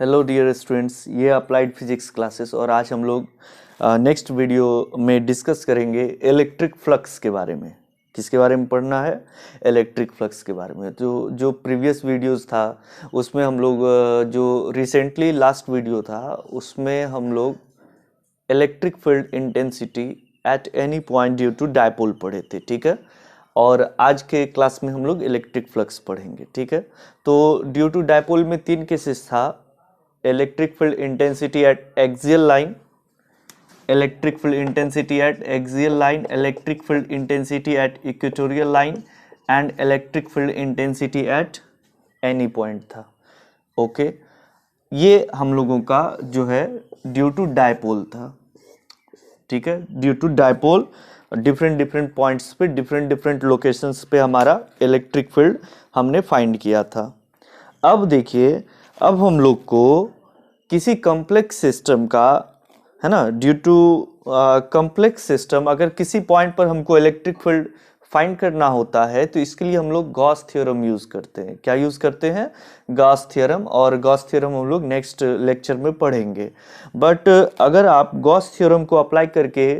Hello dear students, ये applied physics classes और आज हम लोग नेक्स्ट वीडियो में डिस्कस करेंगे इलेक्ट्रिक फ्लक्स के बारे में। किसके बारे में पढ़ना है? इलेक्ट्रिक फ्लक्स के बारे में। जो जो प्रीवियस वीडियोस था उसमें हम लोग जो रिसेंटली लास्ट वीडियो था उसमें हम लोग electric field intensity at any point due to dipole पढ़े थे, ठीक है। और आज के क्लास में हम लोग इलेक्ट्रिक फ्लक्स पढ़ेंगे, ठीक है। तो ड्यू टू डायपोल में 3 केसेस था: electric field intensity eight axial line, electric field intensity eight axial line, electric field intensity at equatorial line and electric field intensity at any point था। Okay, ये हम लोगों का जो है ड्यू टू डायपोल था, ठीक है। Due to dipole different points पे डिफरेंट लोकेशंस पे हमारा इलेक्ट्रिक फील्ड हमने फाइंड किया था। अब देखिए, अब हम लोग को किसी कॉम्प्लेक्स सिस्टम का, है ना, ड्यू टू कॉम्प्लेक्स सिस्टम अगर किसी पॉइंट पर हमको इलेक्ट्रिक फील्ड फाइंड करना होता है तो इसके लिए हम लोग गॉस थ्योरम यूज करते हैं। क्या यूज करते हैं? Gauss theorem. और गॉस थ्योरम हम लोग नेक्स्ट लेक्चर में पढ़ेंगे। बट अगर आप गॉस थ्योरम को अप्लाई करके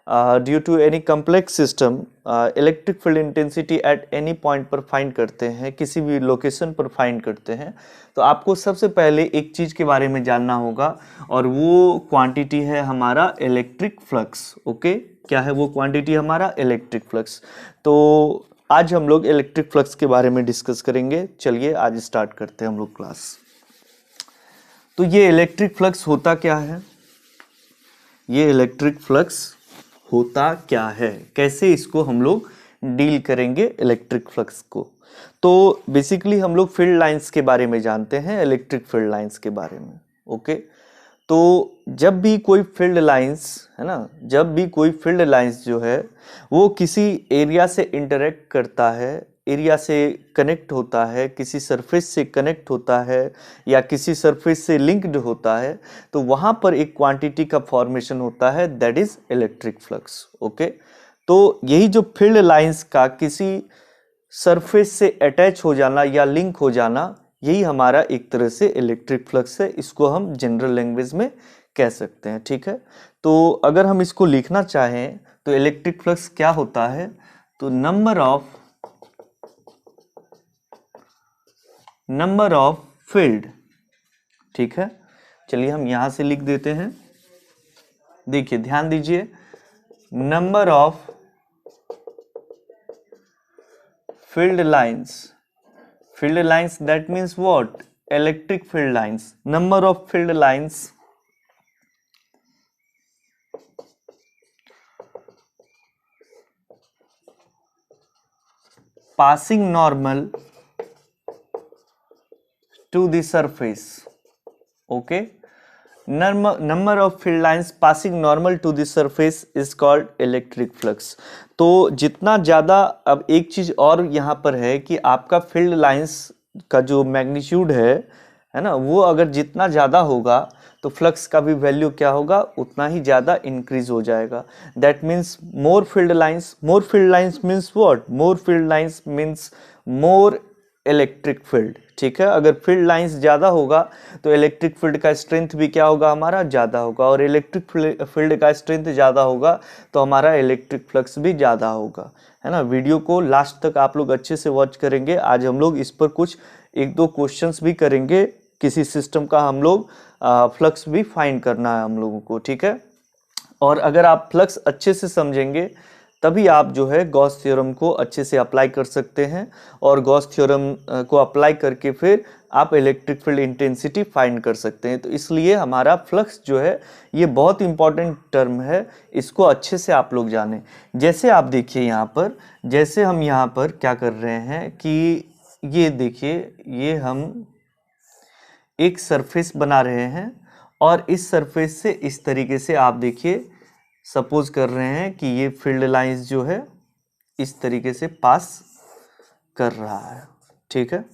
due to any complex system electric field intensity at any point पर फाइंड करते हैं, किसी भी लोकेशन पर फाइंड करते हैं, तो आपको सबसे पहले एक चीज के बारे में जानना होगा और वो क्वांटिटी है हमारा इलेक्ट्रिक फ्लक्स। ओके, क्या है वो क्वांटिटी? हमारा इलेक्ट्रिक फ्लक्स। तो आज हम लोग इलेक्ट्रिक फ्लक्स के बारे में डिस्कस करेंगे। चलिए आज स्टार्ट करते हैं हम लोग क्लास। तो ये इलेक्ट्रिक फ्लक्स होता क्या है? ये इलेक्ट्रिक फ्लक्स होता क्या है, कैसे इसको हम लोग डील करेंगे इलेक्ट्रिक फ्लक्स को? तो बेसिकली हम लोग फील्ड लाइंस के बारे में जानते हैं, इलेक्ट्रिक फील्ड लाइंस के बारे में। ओके, तो जब भी कोई फील्ड लाइंस, है ना, जब भी कोई फील्ड लाइंस जो है वो किसी एरिया से इंटरेक्ट करता है, एरिया से कनेक्ट होता है, किसी सरफेस से कनेक्ट होता है या किसी सरफेस से लिंक्ड होता है, तो वहाँ पर एक क्वांटिटी का फॉर्मेशन होता है, that is electric flux. Okay, तो यही जो फील्ड लाइंस का किसी सरफेस से अटैच हो जाना या लिंक हो जाना, यही हमारा एक तरह से इलेक्ट्रिक फ्लक्स है। इसको हम जनरल लैंग्वेज में कह सकते हैं, ठीक है। तो अगर हम इसको लिखना चाहें तो इलेक्ट्रिक फ्लक्स क्या होता है? तो नंबर ऑफ फील्ड, ठीक है। चलिए हम यहां से लिख देते हैं। देखिए, ध्यान दीजिए, number of field lines that means what? Electric field lines. Number of field lines passing normal to the surface. Okay, number of field lines passing normal to the surface is called electric flux. तो जितना ज़्यादा, अब एक चीज़ और यहाँ पर है कि आपका फील्ड लाइंस का जो मैग्नीट्यूड है ना, वो अगर जितना ज़्यादा होगा तो फ्लक्स का भी वैल्यू क्या होगा? उतना ही ज़्यादा इंक्रीज हो जाएगा। That means more field lines means what? More field lines means more electric field, ठीक है। अगर फील्ड लाइंस ज़्यादा होगा तो इलेक्ट्रिक फील्ड का स्ट्रेंथ भी क्या होगा? हमारा ज़्यादा होगा। और इलेक्ट्रिक फील्ड का स्ट्रेंथ ज़्यादा होगा तो हमारा इलेक्ट्रिक फ्लक्स भी ज़्यादा होगा, है ना। वीडियो को लास्ट तक आप लोग अच्छे से वॉच करेंगे। आज हम लोग इस पर कुछ 1-2 क्वेश्चंस भी करेंगे। किसी सिस्टम का हम लोग फ्लक्स भी फाइंड करना है हम लोगों को, ठीक है। और अगर आप फ्लक्स अच्छे से समझेंगे तभी आप जो है गॉस थ्योरम को अच्छे से अप्लाई कर सकते हैं और गॉस थ्योरम को अप्लाई करके फिर आप इलेक्ट्रिक फील्ड इंटेंसिटी फाइंड कर सकते हैं। तो इसलिए हमारा फ्लक्स जो है ये बहुत इंपॉर्टेंट टर्म है, इसको अच्छे से आप लोग जानें। जैसे आप देखिए यहाँ पर, जैसे हम यहाँ पर क्या कर रहे हैं कि ये देखिए, ये हम एक सरफेस बना रहे हैं और इस सरफेस से इस तरीके से आप देखिए सपोज कर रहे हैं कि ये फील्ड लाइंस जो है इस तरीके से पास कर रहा है, ठीक है।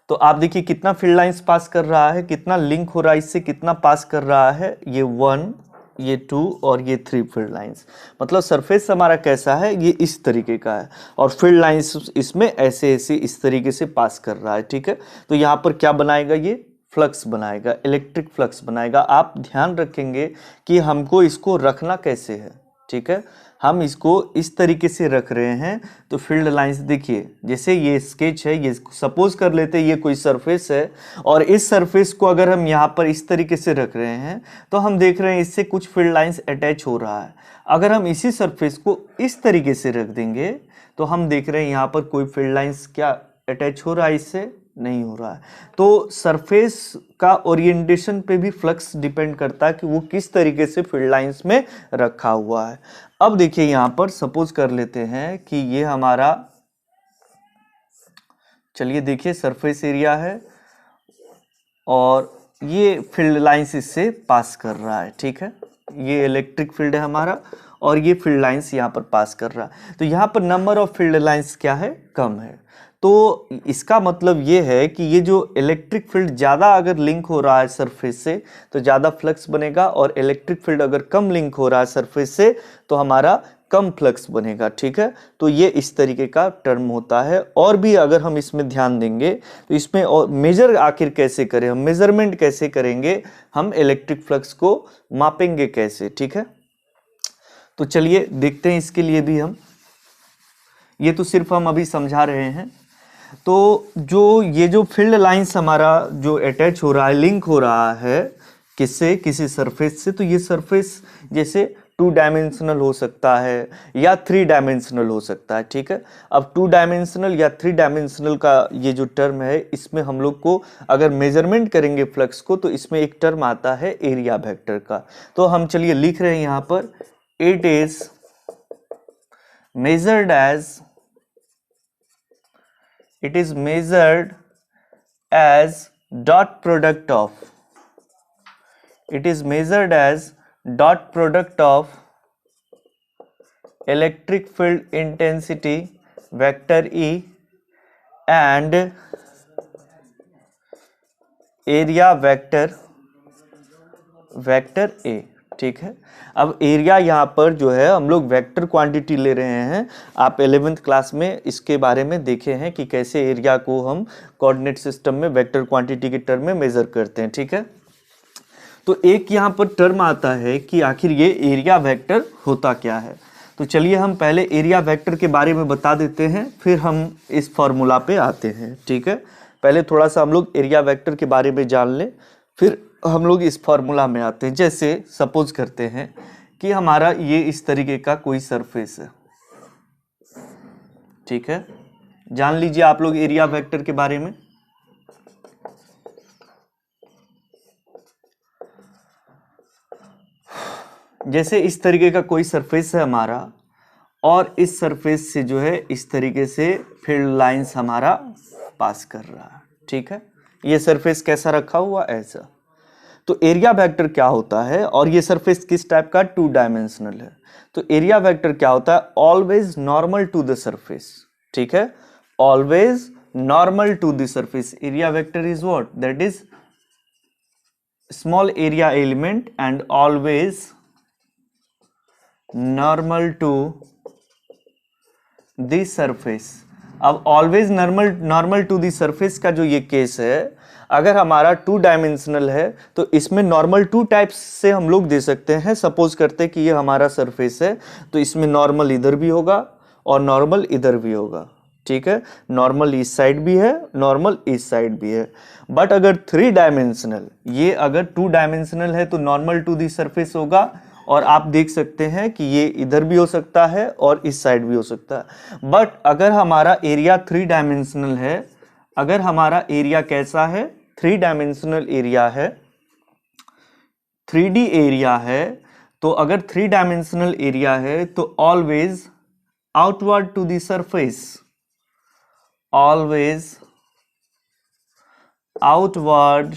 तो आप देखिए कितना फील्ड लाइंस पास कर रहा है, कितना लिंक हो रहा है इससे, कितना पास कर रहा है। ये 1, ये 2 और ये 3 फील्ड लाइंस। मतलब सरफेस हमारा कैसा है? ये इस तरीके का है और फील्ड लाइंस इसमें ऐसे ऐसे इस तरीके से पास कर रहा है, ठीक है। तो यहाँ पर क्या बनाएगा? ये फ्लक्स बनाएगा, इलेक्ट्रिक फ्लक्स बनाएगा। आप ध्यान रखेंगे कि हमको इसको रखना कैसे है, ठीक है। हम इसको इस तरीके से रख रहे हैं। तो फील्ड लाइंस देखिए, जैसे ये स्केच है, ये सपोज कर लेते हैं ये कोई सरफेस है और इस सरफेस को अगर हम यहाँ पर इस तरीके से रख रहे हैं तो हम देख रहे हैं इससे कुछ फील्ड लाइंस अटैच हो रहा है। अगर हम इसी सरफेस को इस तरीके से रख देंगे तो हम देख रहे हैं यहाँ पर कोई फील्ड लाइंस क्या अटैच हो रहा है, इससे नहीं हो रहा है। तो सरफेस का ओरिएंटेशन पे भी फ्लक्स डिपेंड करता है कि वो किस तरीके से फील्ड लाइंस में रखा हुआ है। अब देखिए यहाँ पर सपोज कर लेते हैं कि ये हमारा, चलिए देखिए सरफेस एरिया है और ये फील्ड लाइंस इससे पास कर रहा है, ठीक है। ये इलेक्ट्रिक फील्ड है हमारा और ये फील्ड लाइंस यहाँ पर पास कर रहा है। तो यहाँ पर नंबर ऑफ फील्ड लाइंस क्या है, कम है। तो इसका मतलब ये है कि ये जो इलेक्ट्रिक फील्ड ज़्यादा अगर लिंक हो रहा है सरफेस से तो ज़्यादा फ्लक्स बनेगा, और इलेक्ट्रिक फील्ड अगर कम लिंक हो रहा है सरफेस से तो हमारा कम फ्लक्स बनेगा, ठीक है। तो ये इस तरीके का टर्म होता है। और भी अगर हम इसमें ध्यान देंगे तो इसमें और मेजर आखिर कैसे करें, हम मेजरमेंट कैसे करेंगे, हम इलेक्ट्रिक फ्लक्स को मापेंगे कैसे, ठीक है। तो चलिए देखते हैं इसके लिए भी हम, ये तो सिर्फ हम अभी समझा रहे हैं। तो जो ये जो फील्ड लाइंस हमारा जो अटैच हो रहा है, लिंक हो रहा है किससे, किसी सरफेस से, तो ये सरफेस जैसे 2 डायमेंशनल हो सकता है या 3 डायमेंशनल हो सकता है, ठीक है। अब 2 डायमेंशनल या 3 डायमेंशनल का ये जो टर्म है, इसमें हम लोग को अगर मेजरमेंट करेंगे फ्लक्स को तो इसमें एक टर्म आता है एरिया वेक्टर का। तो हम चलिए लिख रहे हैं यहाँ पर, it is measured as, it is measured as dot product of, it is measured as dot product of electric field intensity vector E and area vector A, ठीक है। अब एरिया यहाँ पर जो है हम लोग वेक्टर क्वांटिटी ले रहे हैं। आप 11th क्लास में इसके बारे में देखे हैं कि कैसे एरिया को हम कोऑर्डिनेट सिस्टम में वेक्टर क्वांटिटी के टर्म में मेजर करते हैं, ठीक है। तो एक यहाँ पर टर्म आता है कि आखिर ये एरिया वेक्टर होता क्या है। तो चलिए हम पहले एरिया वेक्टर के बारे में बता देते हैं, फिर हम इस फॉर्मूला पे आते हैं, ठीक है। पहले थोड़ा सा हम लोग एरिया वेक्टर के बारे में जान लें, फिर हम लोग इस फॉर्मूला में आते हैं। जैसे सपोज करते हैं कि हमारा ये इस तरीके का कोई सरफेस है, ठीक है। जान लीजिए आप लोग एरिया वेक्टर के बारे में। जैसे इस तरीके का कोई सरफेस है हमारा और इस सरफेस से जो है इस तरीके से फील्ड लाइंस हमारा पास कर रहा है, ठीक है। ये सरफेस कैसा रखा हुआ, ऐसा। तो एरिया वेक्टर क्या होता है, और ये सरफेस किस टाइप का, 2 डायमेंशनल है। तो एरिया वेक्टर क्या होता है, always normal to the surface, ठीक है। Always normal to the surface. Area vector is what, that is small area element and always normal to the surface. अब always normal to the surface का जो ये case है, अगर हमारा 2 dimensional है तो इसमें नॉर्मल 2 टाइप्स से हम लोग दे सकते हैं। सपोज करते हैं कि ये हमारा सरफेस है तो इसमें नॉर्मल इधर भी होगा और नॉर्मल इधर भी होगा, ठीक है। नॉर्मल इस साइड भी है, नॉर्मल इस साइड भी है। बट अगर 3 डायमेंशनल, ये अगर 2 डायमेंशनल है तो नॉर्मल टू दी सरफेस होगा, और आप देख सकते हैं कि ये इधर भी हो सकता है और इस साइड भी हो सकता है। बट अगर हमारा एरिया 3 डायमेंशनल है, अगर हमारा एरिया कैसा है, 3 डायमेंशनल एरिया है, 3D एरिया है, तो अगर 3 डायमेंशनल एरिया है तो always outward to the surface, always outward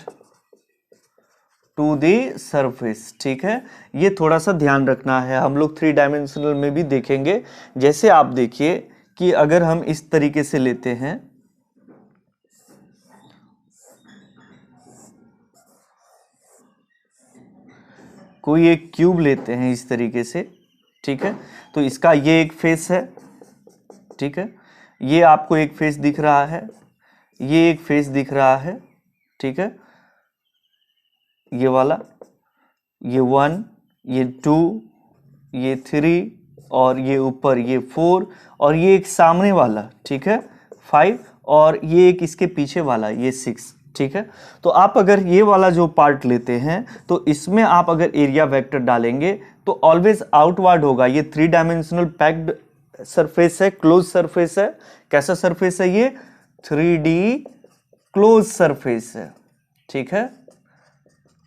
to the surface, ठीक है। ये थोड़ा सा ध्यान रखना है, हम लोग 3 डायमेंशनल में भी देखेंगे। जैसे आप देखिए कि अगर हम इस तरीके से लेते हैं, कोई एक क्यूब लेते हैं इस तरीके से, ठीक है। तो इसका ये एक फेस है, ठीक है। ये आपको एक फेस दिख रहा है, ये एक फेस दिख रहा है, ठीक है। ये वाला, ये 1, ये 2, ये 3 और ये ऊपर ये 4 और ये एक सामने वाला, ठीक है, 5 और ये एक इसके पीछे वाला ये 6, ठीक है। तो आप अगर ये वाला जो पार्ट लेते हैं तो इसमें आप अगर एरिया वेक्टर डालेंगे तो ऑलवेज आउटवर्ड होगा। ये 3 डायमेंशनल पैक्ड सरफेस है, क्लोज सरफेस है। कैसा सरफेस है ये? 3D क्लोज सरफेस है, ठीक है,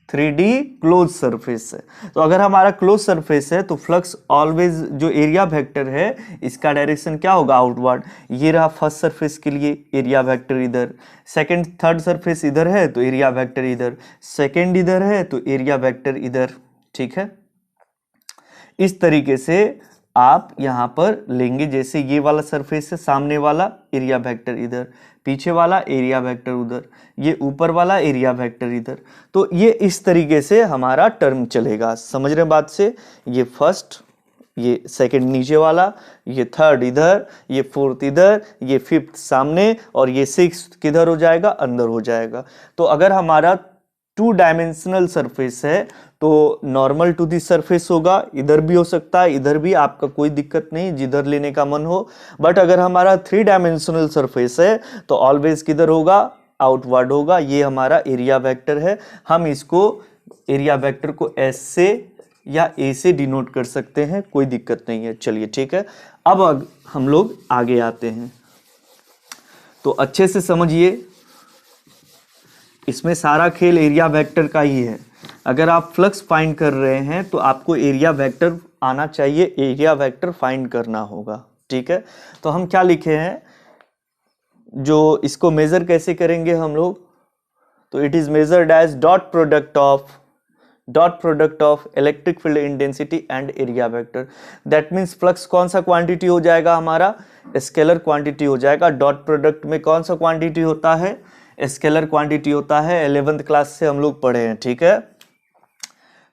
3D क्लोज सरफेस है। तो अगर हमारा क्लोज सरफेस है तो फ्लक्स ऑलवेज जो एरिया वेक्टर है इसका डायरेक्शन क्या होगा? आउटवर्ड। ये रहा फर्स्ट सरफेस के लिए एरिया वेक्टर इधर, सेकंड थर्ड सरफेस इधर है तो एरिया वेक्टर इधर, सेकंड इधर है तो एरिया वेक्टर इधर, ठीक है। इस तरीके से आप यहां पर लेंगे, जैसे ये वाला सरफेस है, सामने वाला एरिया वेक्टर इधर, पीछे वाला एरिया वेक्टर उधर, ये ऊपर वाला एरिया वेक्टर इधर। तो ये इस तरीके से हमारा टर्म चलेगा। समझ रहे बात से? ये फर्स्ट, ये सेकंड नीचे वाला, ये थर्ड इधर, ये फोर्थ इधर, ये फिफ्थ सामने और ये सिक्स्थ किधर हो जाएगा? अंदर हो जाएगा। तो अगर हमारा 2 डायमेंशनल सरफेस है तो नॉर्मल टू दी सरफेस होगा, इधर भी हो सकता है, इधर भी, आपका कोई दिक्कत नहीं, जिधर लेने का मन हो। बट अगर हमारा 3 डायमेंशनल सरफेस है तो ऑलवेज किधर होगा? आउटवर्ड होगा। ये हमारा एरिया वेक्टर है। हम इसको एरिया वेक्टर को एस से या ए से डिनोट कर सकते हैं, कोई दिक्कत नहीं है। चलिए ठीक है, अब हम लोग आगे आते हैं। तो अच्छे से समझिए, इसमें सारा खेल एरिया वेक्टर का ही है। अगर आप फ्लक्स फाइंड कर रहे हैं तो आपको एरिया वेक्टर आना चाहिए, एरिया वेक्टर फाइंड करना होगा, ठीक है। तो हम क्या लिखे हैं, जो इसको मेजर कैसे करेंगे हम लोग? तो it is measured as dot product of electric field intensity and area vector. That means flux कौन सा क्वांटिटी हो जाएगा? हमारा स्केलर क्वांटिटी हो जाएगा। डॉट प्रोडक्ट में कौन सा क्वांटिटी होता है? स्केलर क्वांटिटी होता है। 11th क्लास से हम लोग पढ़े हैं, ठीक है।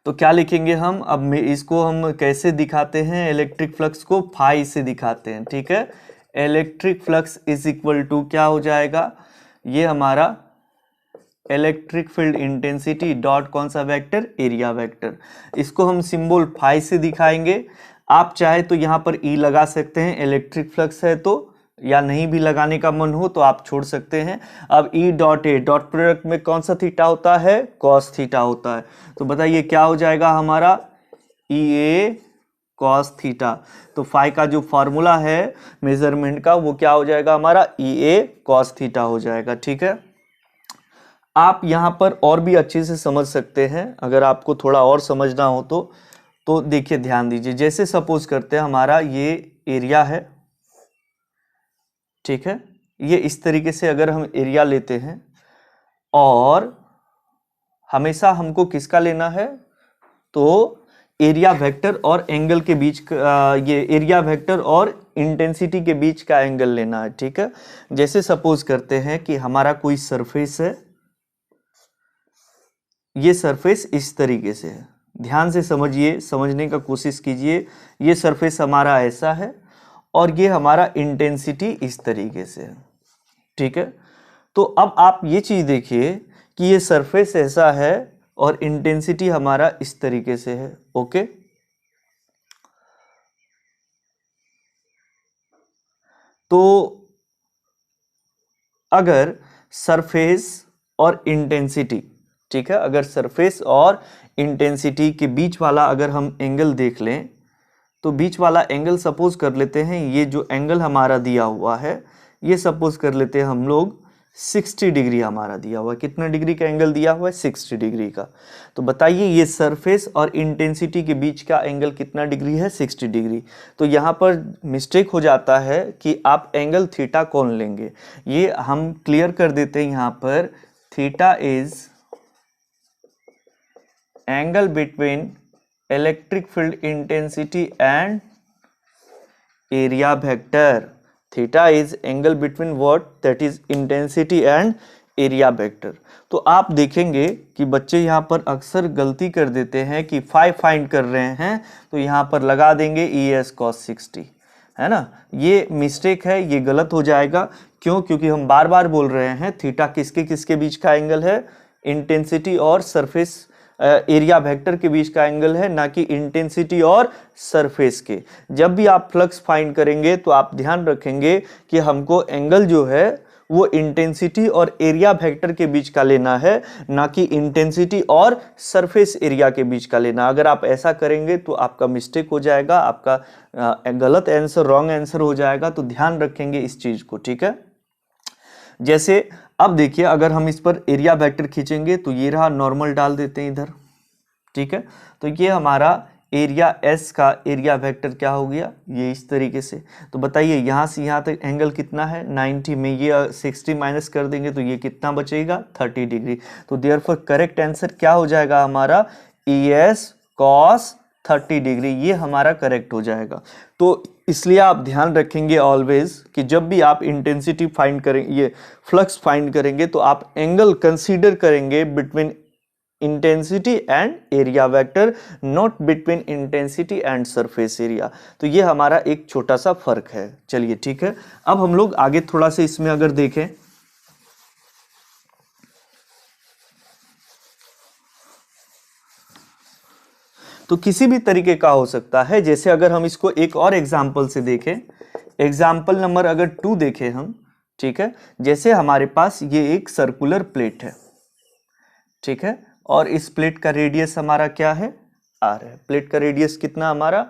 तो क्या लिखेंगे हम? अब इसको हम कैसे दिखाते हैं? इलेक्ट्रिक फ्लक्स को फाई से दिखाते हैं, ठीक है। Electric flux is equal to क्या हो जाएगा? ये हमारा इलेक्ट्रिक फील्ड इंटेंसिटी डॉट कौन सा वेक्टर? Area vector. इसको हम सिंबल फाई से दिखाएंगे। आप चाहे तो यहाँ पर ई लगा सकते हैं, इलेक्ट्रिक फ्लक्स है तो, या नहीं भी लगाने का मन हो तो आप छोड़ सकते हैं। अब ई डॉट ए, डॉट प्रोडक्ट में कौन सा थीटा होता है? कॉस थीटा होता है। तो बताइए क्या हो जाएगा हमारा? E A cos theta. तो फाई का जो फॉर्मूला है मेजरमेंट का वो क्या हो जाएगा हमारा? ई ए कॉस थीटा हो जाएगा, ठीक है। आप यहाँ पर और भी अच्छे से समझ सकते हैं, अगर आपको थोड़ा और समझना हो तो देखिए, ध्यान दीजिए। जैसे सपोज करते हैं हमारा ये एरिया है, ठीक है, ये इस तरीके से अगर हम एरिया लेते हैं और हमेशा हमको किसका लेना है? तो एरिया वेक्टर और एंगल के बीच ये एरिया वेक्टर और इंटेंसिटी के बीच का एंगल लेना है, ठीक है। जैसे सपोज करते हैं कि हमारा कोई सरफेस है, ये सरफेस इस तरीके से है। ध्यान से समझिए, समझने का कोशिश कीजिए। ये सरफेस हमारा ऐसा है और ये हमारा इंटेंसिटी इस तरीके से है, ठीक है। तो अब आप ये चीज देखिए कि ये सरफेस ऐसा है और इंटेंसिटी हमारा इस तरीके से है, ओके। तो अगर सरफेस और इंटेंसिटी, ठीक है, अगर सरफेस और इंटेंसिटी के बीच वाला अगर हम एंगल देख लें तो बीच वाला एंगल सपोज कर लेते हैं, ये जो एंगल हमारा दिया हुआ है ये सपोज कर लेते हैं हम लोग 60 डिग्री हमारा दिया हुआ है। कितना डिग्री का एंगल दिया हुआ है? 60 डिग्री का। तो बताइए ये सरफेस और इंटेंसिटी के बीच का एंगल कितना डिग्री है? 60 डिग्री। तो यहाँ पर मिस्टेक हो जाता है कि आप एंगल थीटा कौन लेंगे, ये हम क्लियर कर देते हैं। यहाँ पर theta is angle between electric field intensity and area vector. Theta is angle between what? That is intensity and area vector. तो आप देखेंगे कि बच्चे यहाँ पर अक्सर गलती कर देते हैं कि फाई फाइंड कर रहे हैं तो यहाँ पर लगा देंगे ई एस कॉस 60, है ना। ये मिस्टेक है, ये गलत हो जाएगा। क्यों? क्योंकि हम बार बार बोल रहे हैं थीटा किसके किसके बीच का एंगल है? इंटेंसिटी और सरफेस एरिया वेक्टर के बीच का एंगल है, ना कि इंटेंसिटी और सरफेस के। जब भी आप फ्लक्स फाइंड करेंगे तो आप ध्यान रखेंगे कि हमको एंगल जो है वो इंटेंसिटी और एरिया वेक्टर के बीच का लेना है, ना कि इंटेंसिटी और सरफेस एरिया के बीच का लेना। अगर आप ऐसा करेंगे तो आपका मिस्टेक हो जाएगा, आपका गलत आंसर, रॉन्ग आंसर हो जाएगा। तो ध्यान रखेंगे इस चीज को, ठीक है। जैसे अब देखिए, अगर हम इस पर एरिया वेक्टर खींचेंगे तो ये रहा, नॉर्मल डाल देते हैं इधर, ठीक है। तो ये हमारा एरिया एस का एरिया वेक्टर क्या हो गया, ये इस तरीके से। तो बताइए यहाँ से यहाँ तक एंगल कितना है 90 में, ये 60 माइनस कर देंगे तो ये कितना बचेगा 30 डिग्री। तो देयरफॉर करेक्ट आंसर क्या हो जाएगा हमारा ES cos 30 डिग्री, ये हमारा करेक्ट हो जाएगा। तो इसलिए आप ध्यान रखेंगे ऑलवेज कि जब भी आप इंटेंसिटी फाइंड करें, ये फ्लक्स फाइंड करेंगे तो आप एंगल कंसीडर करेंगे between intensity and area vector, not between intensity and surface area. तो ये हमारा एक छोटा सा फर्क है। चलिए ठीक है, अब हम लोग आगे थोड़ा सा इसमें अगर देखें तो किसी भी तरीके का हो सकता है। जैसे अगर हम इसको एक और एग्जाम्पल से देखें, एग्जाम्पल नंबर अगर 2 देखें हम, ठीक है। जैसे हमारे पास ये एक सर्कुलर प्लेट है, ठीक है, और इस प्लेट का रेडियस हमारा क्या है R है। प्लेट का रेडियस कितना हमारा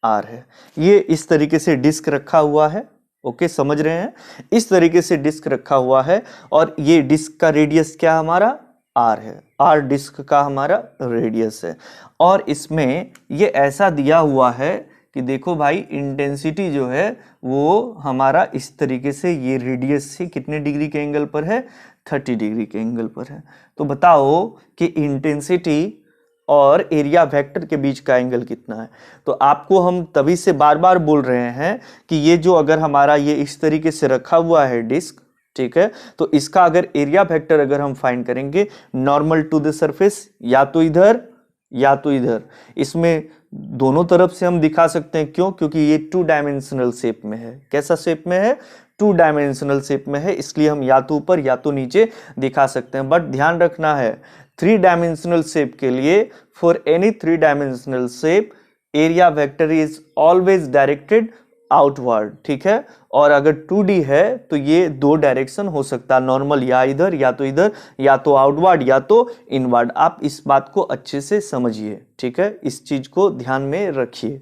R है। ये इस तरीके से डिस्क रखा हुआ है, ओके, समझ रहे हैं, इस तरीके से डिस्क रखा हुआ है और ये डिस्क का रेडियस क्या हमारा R है, R डिस्क का हमारा रेडियस है। और इसमें ये ऐसा दिया हुआ है कि देखो भाई, इंटेंसिटी जो है वो हमारा इस तरीके से ये रेडियस से कितने डिग्री के एंगल पर है 30 डिग्री के एंगल पर है। तो बताओ कि इंटेंसिटी और एरिया वेक्टर के बीच का एंगल कितना है। तो आपको हम तभी से बार बार बोल रहे हैं कि ये जो अगर हमारा ये इस तरीके से रखा हुआ है डिस्क, ठीक है, तो इसका अगर एरिया वेक्टर अगर हम फाइंड करेंगे नॉर्मल टू द सरफेस, या तो इधर या तो इधर, इसमें दोनों तरफ से हम दिखा सकते हैं। क्यों? क्योंकि ये 2 डायमेंशनल शेप में है। कैसा शेप में है? 2 डायमेंशनल शेप में है, इसलिए हम या तो ऊपर या तो नीचे दिखा सकते हैं। बट ध्यान रखना है 3 डायमेंशनल शेप के लिए, for any 3 dimensional shape area vector is always directed outward, ठीक है। और अगर 2D है तो ये 2 डायरेक्शन हो सकता है, नॉर्मल या इधर या तो इधर, या तो आउटवर्ड या तो इनवर्ड। आप इस बात को अच्छे से समझिए, ठीक है, इस चीज को ध्यान में रखिए।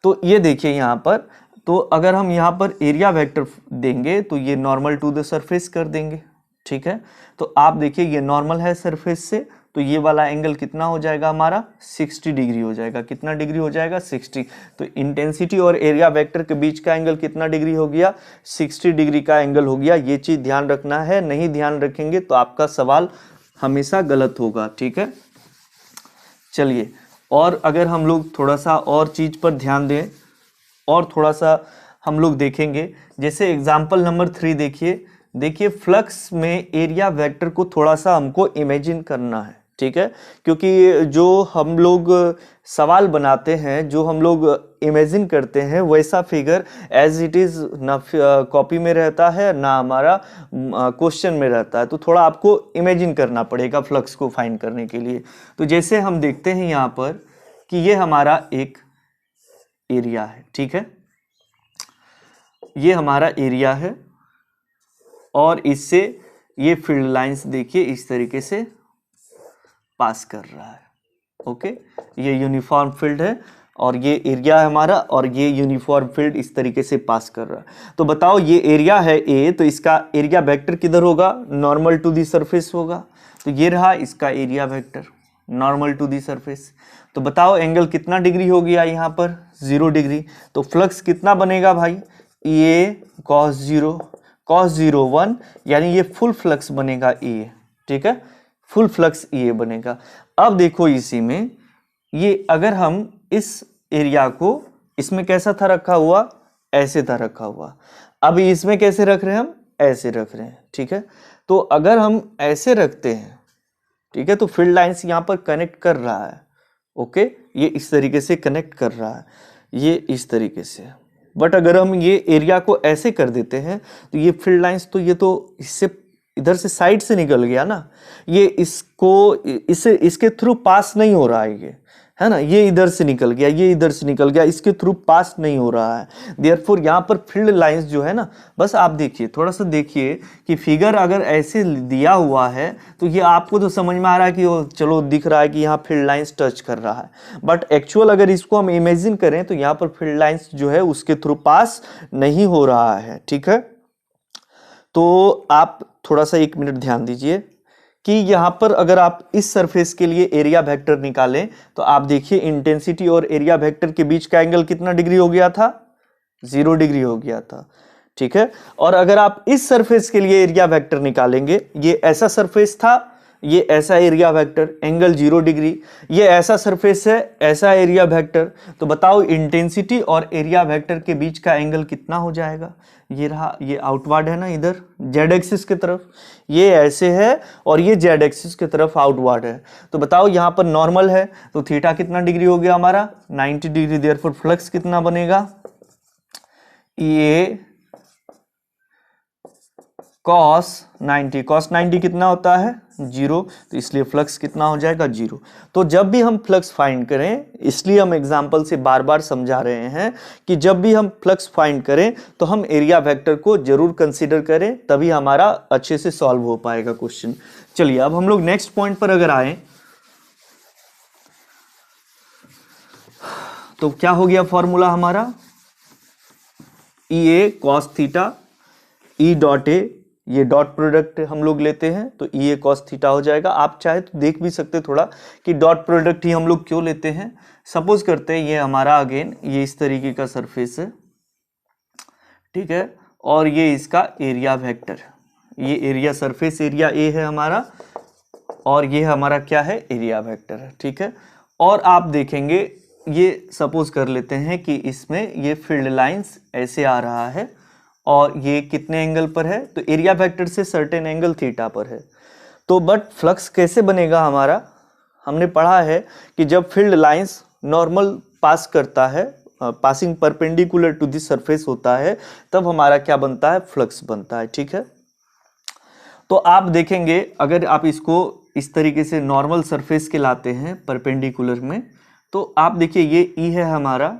तो ये देखिए यहाँ पर, तो अगर हम यहाँ पर एरिया वेक्टर देंगे तो ये नॉर्मल टू द सरफेस कर देंगे, ठीक है। तो आप देखिए ये नॉर्मल है सरफेस से, तो ये वाला एंगल कितना हो जाएगा हमारा 60 डिग्री हो जाएगा। कितना डिग्री हो जाएगा 60। तो इंटेंसिटी और एरिया वेक्टर के बीच का एंगल कितना डिग्री हो गया 60 डिग्री का एंगल हो गया। ये चीज ध्यान रखना है, नहीं ध्यान रखेंगे तो आपका सवाल हमेशा गलत होगा, ठीक है। चलिए, और अगर हम लोग थोड़ा सा और चीज पर ध्यान दें और थोड़ा सा हम लोग देखेंगे, जैसे एग्जाम्पल नंबर 3 देखिए फ्लक्स में एरिया वेक्टर को थोड़ा सा हमको इमेजिन करना है, ठीक है। क्योंकि जो हम लोग सवाल बनाते हैं, जो हम लोग इमेजिन करते हैं, वैसा फिगर एज इट इज ना कॉपी में रहता है ना हमारा क्वेश्चन में रहता है। तो थोड़ा आपको इमेजिन करना पड़ेगा फ्लक्स को फाइंड करने के लिए। तो जैसे हम देखते हैं यहाँ पर कि ये हमारा एक एरिया है, ठीक है, ये हमारा एरिया है और इससे ये फील्ड लाइंस देखिए इस तरीके से पास कर रहा है, ओके। ये यूनिफॉर्म फील्ड है और ये एरिया है हमारा, और ये यूनिफॉर्म फील्ड इस तरीके से पास कर रहा है। तो बताओ ये एरिया है ए, तो इसका एरिया वेक्टर किधर होगा नॉर्मल टू दी सरफेस होगा। तो ये रहा इसका area vector normal to the surface. तो बताओ एंगल कितना डिग्री हो गया यहाँ पर 0 डिग्री। तो फ्लक्स कितना बनेगा भाई, ये cos 0 1, यानी ये फुल फ्लक्स बनेगा ए, ठीक है, फुल फ्लक्स ये बनेगा। अब देखो इसी में ये अगर हम इस एरिया को, इसमें कैसा था रखा हुआ, ऐसे था रखा हुआ। अब इसमें कैसे रख रहे हैं हम, ऐसे रख रहे हैं, ठीक है। तो अगर हम ऐसे रखते हैं, ठीक है, तो फील्ड लाइंस यहाँ पर कनेक्ट कर रहा है, ओके, ये इस तरीके से कनेक्ट कर रहा है, ये इस तरीके से। बट अगर हम ये एरिया को ऐसे कर देते हैं तो ये फील्ड लाइंस तो ये तो इससे इधर से साइड से निकल गया ना, ये इसके थ्रू पास नहीं हो रहा है ना, ये इधर से निकल गया, ये इधर से निकल गया, इसके थ्रू पास नहीं हो रहा है। देयरफॉर यहाँ पर फील्ड लाइंस जो है ना, बस आप देखिए, थोड़ा सा देखिए कि फिगर अगर ऐसे दिया हुआ है तो ये आपको तो समझ में आ रहा है कि वो चलो दिख रहा है कि यहाँ फील्ड लाइंस टच कर रहा है, बट एक्चुअल अगर इसको हम इमेजिन करें तो यहाँ पर फील्ड लाइंस जो है उसके थ्रू पास नहीं हो रहा है। ठीक है, तो आप थोड़ा सा 1 मिनट ध्यान दीजिए कि यहां पर अगर आप इस सरफेस के लिए एरिया वेक्टर निकालें तो आप देखिए इंटेंसिटी और एरिया वेक्टर के बीच का एंगल कितना डिग्री हो गया था, 0 डिग्री हो गया था। ठीक है, और अगर आप इस सरफेस के लिए एरिया वेक्टर निकालेंगे, ये ऐसा सरफेस था, ये ऐसा एरिया वेक्टर, एंगल 0 डिग्री, ये ऐसा सरफेस है, ऐसा एरिया वेक्टर, तो बताओ इंटेंसिटी और एरिया वेक्टर के बीच का एंगल कितना हो जाएगा। ये रहा, ये आउटवर्ड है ना, इधर जेड एक्सिस की तरफ, ये ऐसे है और ये जेड एक्सिस की तरफ आउटवर्ड है। तो बताओ यहाँ पर नॉर्मल है तो थीटा कितना डिग्री हो गया हमारा, 90 डिग्री। देयरफॉर फ्लक्स कितना बनेगा, ये cos 90, cos 90 कितना होता है 0, तो इसलिए फ्लक्स कितना हो जाएगा 0। तो जब भी हम फ्लक्स फाइंड करें, इसलिए हम एग्जांपल से बार बार समझा रहे हैं कि जब भी हम फ्लक्स फाइंड करें तो हम एरिया वेक्टर को जरूर कंसीडर करें, तभी हमारा अच्छे से सॉल्व हो पाएगा क्वेश्चन। चलिए अब हम लोग नेक्स्ट पॉइंट पर अगर आए तो क्या हो गया फॉर्मूला हमारा, E A cos theta, E dot A, ये डॉट प्रोडक्ट हम लोग लेते हैं तो ई ए कॉस थीटा हो जाएगा। आप चाहे तो देख भी सकते थोड़ा कि डॉट प्रोडक्ट ही हम लोग क्यों लेते हैं। सपोज करते हैं ये हमारा अगेन ये इस तरीके का सरफेस है, ठीक है, और ये इसका एरिया वेक्टर, ये एरिया सरफेस एरिया ए है हमारा, और ये हमारा क्या है, एरिया वेक्टर है। ठीक है, और आप देखेंगे ये सपोज कर लेते हैं कि इसमें ये फील्ड लाइंस ऐसे आ रहा है और ये कितने एंगल पर है, तो एरिया वेक्टर से सर्टेन एंगल थीटा पर है। तो बट फ्लक्स कैसे बनेगा हमारा, हमने पढ़ा है कि जब फील्ड लाइंस नॉर्मल पास करता है, passing perpendicular to this surface होता है, तब हमारा क्या बनता है, फ्लक्स बनता है। ठीक है, तो आप देखेंगे अगर आप इसको इस तरीके से नॉर्मल सरफेस के लाते हैं परपेंडिकुलर में, तो आप देखिए ये ई है हमारा,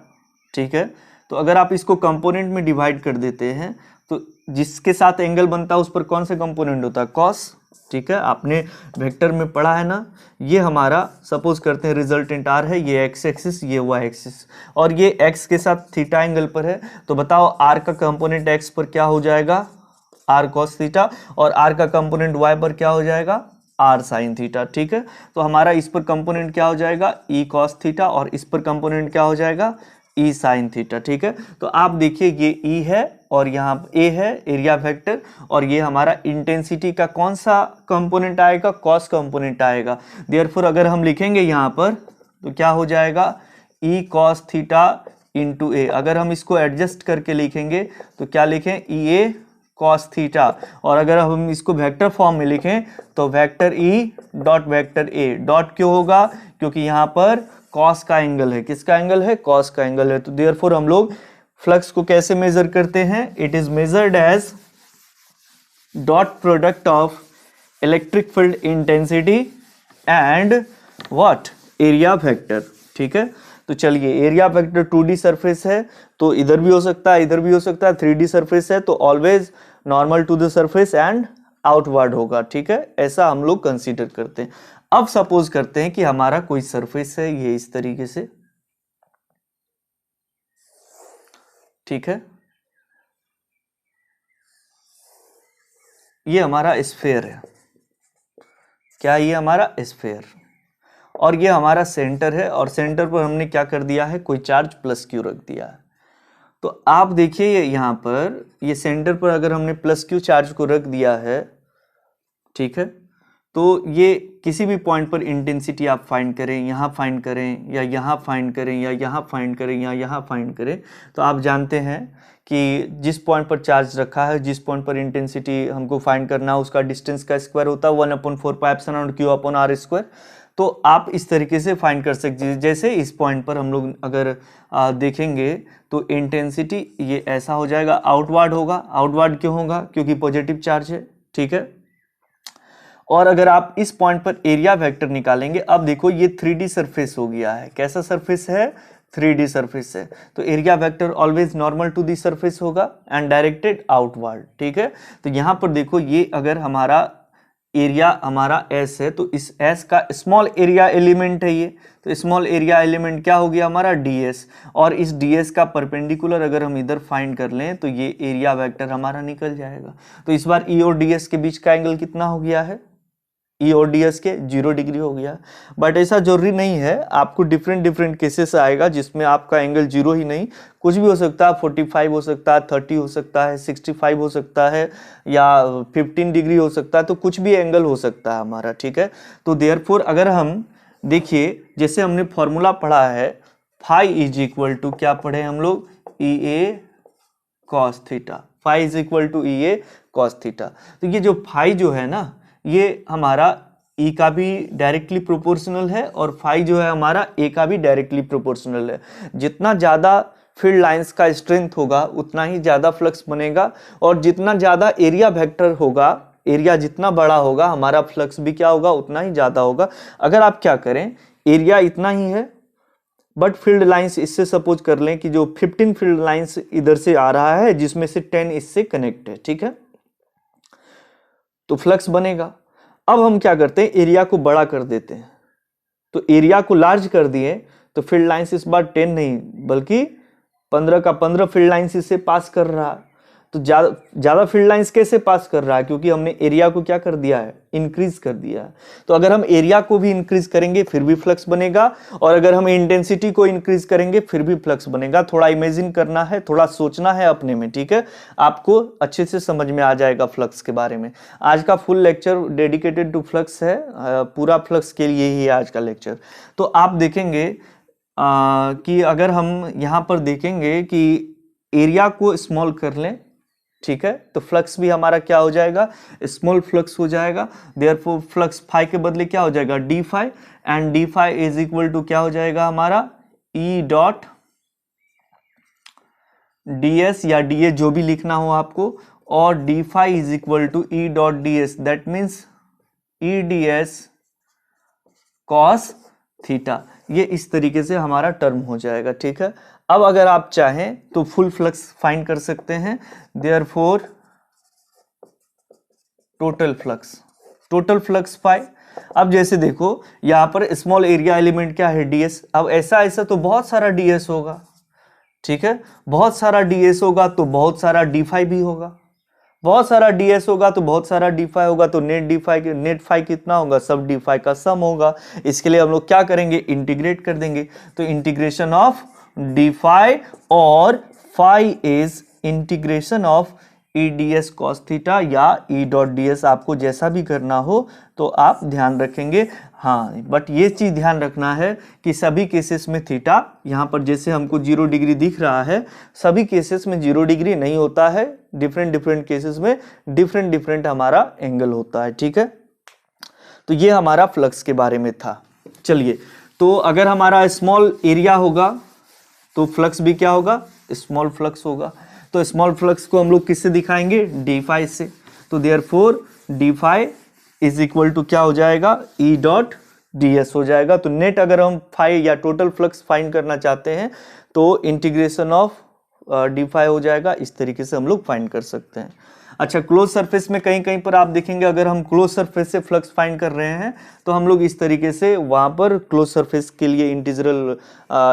ठीक है, तो अगर आप इसको कंपोनेंट में डिवाइड कर देते हैं तो जिसके साथ एंगल बनता है उस पर कौन सा कंपोनेंट होता है, कॉस। ठीक है, आपने वेक्टर में पढ़ा है ना, ये हमारा सपोज करते हैं रिजल्टेंट आर है, ये एक्स एक्सिस, ये वाई एक्सिस, और ये एक्स के साथ थीटा एंगल पर है, तो बताओ आर का कंपोनेंट एक्स पर क्या हो जाएगा, आर कॉस थीटा, और आर का कंपोनेंट वाई पर क्या हो जाएगा, आर साइन थीटा। ठीक है, तो हमारा इस पर कंपोनेंट क्या हो जाएगा, ई कॉस थीटा, और इस पर कंपोनेंट क्या हो जाएगा, ई साइन थीटा। ठीक है, तो आप देखिए ये ई है और यहाँ ए है एरिया वेक्टर, और ये हमारा इंटेंसिटी का कौन सा कंपोनेंट आएगा, कॉस कंपोनेंट आएगा। देयरफॉर अगर हम लिखेंगे यहाँ पर तो क्या हो जाएगा, ई कॉस थीटा इंटू ए। अगर हम इसको एडजस्ट करके लिखेंगे तो क्या लिखें, ई ए कॉस थीटा, और अगर हम इसको वेक्टर फॉर्म में लिखें तो vector E dot vector A. Dot क्यों होगा, क्योंकि यहाँ पर कॉस का एंगल है, किसका एंगल है, कॉस का एंगल है। तो देयरफॉर हम लोग फ्लक्स को कैसे मेजर करते हैं, it is measured as dot product of electric field intensity and what, area vector. ठीक है, तो चलिए एरिया वेक्टर 2D सरफेस है तो इधर भी हो सकता है, इधर भी हो सकता है, 3D सरफेस है तो always normal to the surface and outward होगा। ठीक है, ऐसा हम लोग कंसीडर करते हैं। अब सपोज करते हैं कि हमारा कोई सरफेस है ये इस तरीके से, ठीक है, ये हमारा स्फीयर है, क्या ये हमारा स्फीयर, और ये हमारा सेंटर है, और सेंटर पर हमने क्या कर दिया है, कोई चार्ज प्लस क्यू रख दिया है। तो आप देखिए यहाँ पर ये सेंटर पर अगर हमने प्लस क्यू चार्ज को रख दिया है, ठीक है, तो ये किसी भी पॉइंट पर इंटेंसिटी आप फाइंड करें, यहाँ फाइंड करें या यहाँ फाइंड करें या यहाँ फाइंड करें या यहाँ फाइंड करें, तो आप जानते हैं कि जिस पॉइंट पर चार्ज रखा है, जिस पॉइंट पर इंटेंसिटी हमको फाइंड करना है, उसका डिस्टेंस का स्क्वायर होता है 1/4πε/q/r²। तो आप इस तरीके से फाइंड कर सकते हैं। जैसे इस पॉइंट पर हम लोग अगर देखेंगे तो इंटेंसिटी ये ऐसा हो जाएगा, आउटवर्ड होगा। आउटवर्ड क्यों होगा, क्योंकि पॉजिटिव चार्ज है। ठीक है, और अगर आप इस पॉइंट पर एरिया वेक्टर निकालेंगे, अब देखो ये 3D सरफेस हो गया है। कैसा सरफेस है? 3D सरफेस है। तो area vector always normal to the surface होगा एंड डायरेक्टेड आउटवर्ड। ठीक है, तो यहां पर देखो ये अगर हमारा एरिया हमारा S है तो इस S का स्मॉल एरिया एलिमेंट है ये, तो स्मॉल एरिया एलिमेंट क्या हो गया हमारा? DS। और इस DS का परपेंडिकुलर अगर हम इधर फाइंड कर लें तो ये एरिया वेक्टर हमारा निकल जाएगा। तो इस बार E और DS के बीच का एंगल कितना हो गया है? E और DS के 0 डिग्री हो गया। बट ऐसा जरूरी नहीं है, आपको डिफरेंट डिफरेंट केसेस आएगा जिसमें आपका एंगल 0 ही नहीं, कुछ भी हो सकता है। 45 हो सकता है, 30 हो सकता है, 65 हो सकता है, या 15 डिग्री हो सकता है, तो कुछ भी एंगल हो सकता है हमारा। ठीक है, तो देयरफॉर अगर हम देखिए, जैसे हमने फॉर्मूला पढ़ा है फाई इज इक्वल टू, क्या पढ़े हम लोग? EA cos theta. Phi is equal to EA cos theta. तो ये जो फाई जो है ना, ये हमारा E का भी डायरेक्टली प्रोपोर्शनल है और फाई जो है हमारा A का भी डायरेक्टली प्रोपोर्शनल है। जितना ज़्यादा फील्ड लाइंस का स्ट्रेंथ होगा उतना ही ज़्यादा फ्लक्स बनेगा, और जितना ज़्यादा एरिया वेक्टर होगा, एरिया जितना बड़ा होगा हमारा फ्लक्स भी क्या होगा? उतना ही ज़्यादा होगा। अगर आप क्या करें, एरिया इतना ही है बट फील्ड लाइंस, इससे सपोज कर लें कि जो 15 फील्ड लाइंस इधर से आ रहा है जिसमें से 10 इससे कनेक्ट है। ठीक है, तो फ्लक्स बनेगा। अब हम क्या करते हैं, एरिया को बड़ा कर देते हैं। तो एरिया को लार्ज कर दिए तो फील्ड लाइंस इस बार 10 नहीं बल्कि 15 का 15 फील्ड लाइंस इससे पास कर रहा है। तो ज्यादा फील्ड लाइंस कैसे पास कर रहा है? क्योंकि हमने एरिया को क्या कर दिया है? इंक्रीज कर दिया है। तो अगर हम एरिया को भी इंक्रीज करेंगे फिर भी फ्लक्स बनेगा, और अगर हम इंटेंसिटी को इंक्रीज करेंगे फिर भी फ्लक्स बनेगा। थोड़ा इमेजिन करना है, थोड़ा सोचना है अपने में। ठीक है, आपको अच्छे से समझ में आ जाएगा फ्लक्स के बारे में। आज का full lecture dedicated to flux है, पूरा फ्लक्स के लिए ही है आज का लेक्चर। तो आप देखेंगे कि अगर हम यहाँ पर देखेंगे कि एरिया को स्मॉल कर लें, ठीक है, तो फ्लक्स भी हमारा क्या हो जाएगा? स्मॉल फ्लक्स हो जाएगा। देयरफॉर फ्लक्स फाई के बदले क्या हो जाएगा? D phi, and d phi is equal to क्या हो जाएगा हमारा? E डॉट DS या DA जो भी लिखना हो आपको, और d phi is equal to E dot DS, that means EDS cos theta. ये इस तरीके से हमारा टर्म हो जाएगा। ठीक है, अब अगर आप चाहें तो फुल फ्लक्स फाइंड कर सकते हैं। Therefore total flux phi. अब जैसे देखो यहां पर स्मॉल एरिया एलिमेंट क्या है? DS। अब ऐसा तो बहुत सारा DS होगा। ठीक है, बहुत सारा DS होगा तो बहुत सारा डी फाई भी होगा, बहुत सारा DS होगा तो बहुत सारा डी फाई होगा। तो नेट फाई कितना होगा? सब डी फाई का सम होगा। इसके लिए हम लोग क्या करेंगे? इंटीग्रेट कर देंगे। तो इंटीग्रेशन ऑफ डी फाई और phi is integration of EDS cos theta या E डॉट DS, आपको जैसा भी करना हो तो आप ध्यान रखेंगे। हाँ, बट ये चीज ध्यान रखना है कि सभी केसेस में थीटा, यहाँ पर जैसे हमको 0 डिग्री दिख रहा है, सभी केसेस में 0 डिग्री नहीं होता है। डिफरेंट केसेस में डिफरेंट हमारा एंगल होता है। ठीक है, तो ये हमारा फ्लक्स के बारे में था। चलिए, तो अगर हमारा स्मॉल एरिया होगा तो फ्लक्स भी क्या होगा? स्मॉल फ्लक्स होगा। तो स्मॉल फ्लक्स को हम लोग किससे दिखाएंगे? डी फाई से। तो therefore d phi is equal to क्या हो जाएगा? E डॉट DS हो जाएगा। तो नेट अगर हम फाई या टोटल फ्लक्स फाइंड करना चाहते हैं तो इंटीग्रेशन ऑफ डी फाई हो जाएगा। इस तरीके से हम लोग फाइंड कर सकते हैं। अच्छा, क्लोज सरफेस में कहीं पर आप देखेंगे अगर हम क्लोज सरफेस से फ्लक्स फाइंड कर रहे हैं तो हम लोग इस तरीके से वहां पर क्लोज सरफेस के लिए इंटीग्रल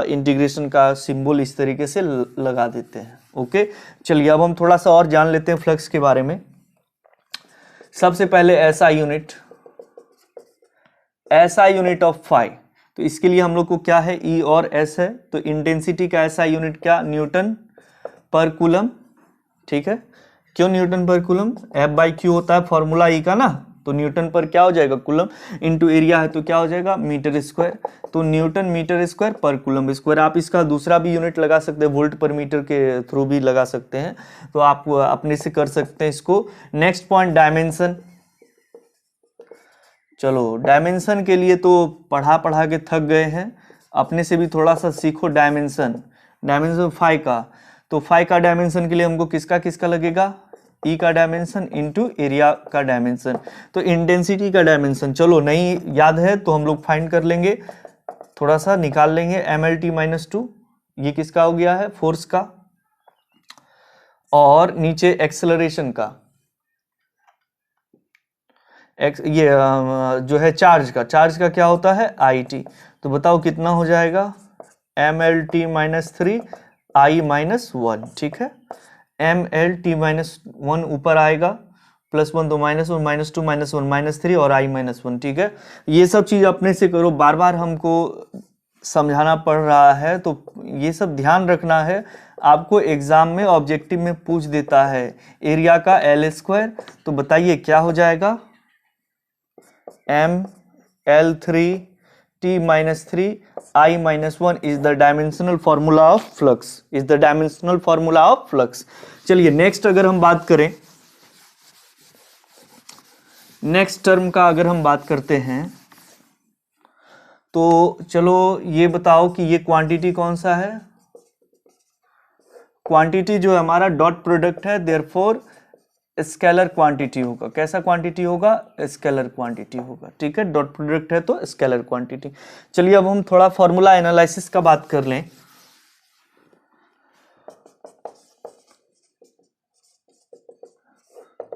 इंटीग्रेशन का सिंबल इस तरीके से लगा देते हैं। ओके, चलिए अब हम थोड़ा सा और जान लेते हैं फ्लक्स के बारे में। सबसे पहले SI यूनिट ऑफ फाई। तो इसके लिए हम लोग को क्या है? E और S है। तो इंटेंसिटी का SI यूनिट क्या? न्यूटन पर कूलम। ठीक है, क्यों न्यूटन पर कूलम? F/Q होता है फॉर्मूला E का ना, तो न्यूटन पर क्या हो जाएगा? कूलम इंटू एरिया है तो क्या हो जाएगा? Metre square. तो न्यूटन मीटर स्क्वायर पर कूलम स्क्वायर। आप इसका दूसरा भी यूनिट लगा सकते हैं, वोल्ट पर मीटर के थ्रू भी लगा सकते हैं, तो आप अपने से कर सकते हैं इसको। Next point dimension. चलो, डायमेंशन के लिए तो पढ़ा के थक गए हैं, अपने से भी थोड़ा सा सीखो। डायमेंशन फाई का, तो फाई का डायमेंशन के लिए हमको किसका लगेगा? ई का डायमेंशन इंटू एरिया का डायमेंशन। तो इंटेंसिटी का डायमेंशन चलो नहीं याद है तो हम लोग फाइंड कर लेंगे, थोड़ा सा निकाल लेंगे। mlt-2 ये किसका हो गया है, फोर्स का, और नीचे एक्सेलरेशन का, ये जो है चार्ज का क्या होता है, it। तो बताओ कितना हो जाएगा, mlt-3 I-1, ठीक है। mlt-1 ऊपर आएगा, +1 तो -1 -2 -1 -3 और I-1, ठीक है। ये सब चीज अपने से करो, बार बार हमको समझाना पड़ रहा है तो ये सब ध्यान रखना है। आपको एग्जाम में ऑब्जेक्टिव में पूछ देता है एरिया का L², तो बताइए क्या हो जाएगा, ml3T-3 I-1 is the dimensional formula of flux, चलिए नेक्स्ट अगर हम बात करें, नेक्स्ट टर्म का अगर हम बात करते हैं तो चलो ये बताओ कि ये क्वांटिटी कौन सा है, क्वांटिटी जो हमारा डॉट प्रोडक्ट है, देयरफॉर स्केलर क्वांटिटी होगा। कैसा क्वांटिटी होगा, स्केलर क्वांटिटी होगा, ठीक है। डॉट प्रोडक्ट है तो स्केलर क्वांटिटी। चलिए अब हम थोड़ा फॉर्मूला एनालिसिस का बात कर लें।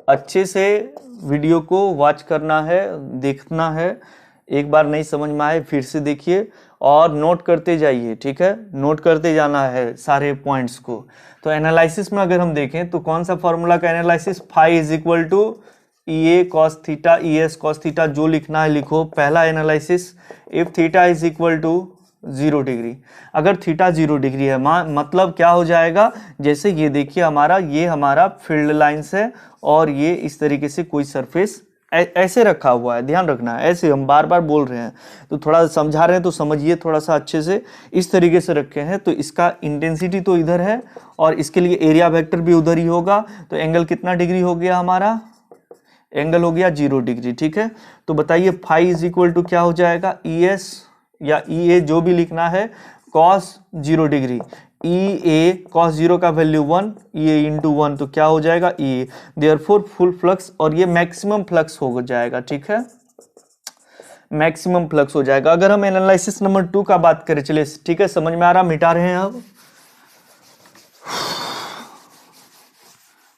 अच्छे से वीडियो को वॉच करना है, देखना है, एक बार नहीं समझ में आए फिर से देखिए और नोट करते जाइए, ठीक है। नोट करते जाना है सारे पॉइंट्स को। तो एनालिसिस में अगर हम देखें तो कौन सा फॉर्मूला का analysis, phi is equal to EA cos theta ES cos theta, जो लिखना है लिखो। पहला analysis, if theta is equal to 0 degree, अगर थीटा 0 डिग्री है मतलब क्या हो जाएगा, जैसे ये देखिए ये हमारा फील्ड लाइंस है और ये इस तरीके से कोई सरफेस ऐसे रखा हुआ है, ध्यान रखना है, ऐसे हम बार बार बोल रहे हैं तो थोड़ा समझा रहे हैं तो समझिए थोड़ा सा अच्छे से। इस तरीके से रखे हैं तो इसका इंटेंसिटी तो इधर है और इसके लिए एरिया वेक्टर भी उधर ही होगा। तो एंगल कितना डिग्री हो गया हमारा, एंगल हो गया 0 डिग्री, ठीक है। तो बताइए फाई इज इक्वल टू क्या हो जाएगा, ES या EA जो भी लिखना है, cos 0 डिग्री, EA cos 0 का वैल्यू 1, EA इंटू 1 तो क्या हो जाएगा EA, देयरफॉर फुल फ्लक्स, और ये मैक्सिमम फ्लक्स हो जाएगा, ठीक है, मैक्सिमम फ्लक्स हो जाएगा। अगर हम एनालिसिस नंबर 2 का बात करें, चलिए ठीक है, समझ में आ रहा, मिटा रहे हैं अब।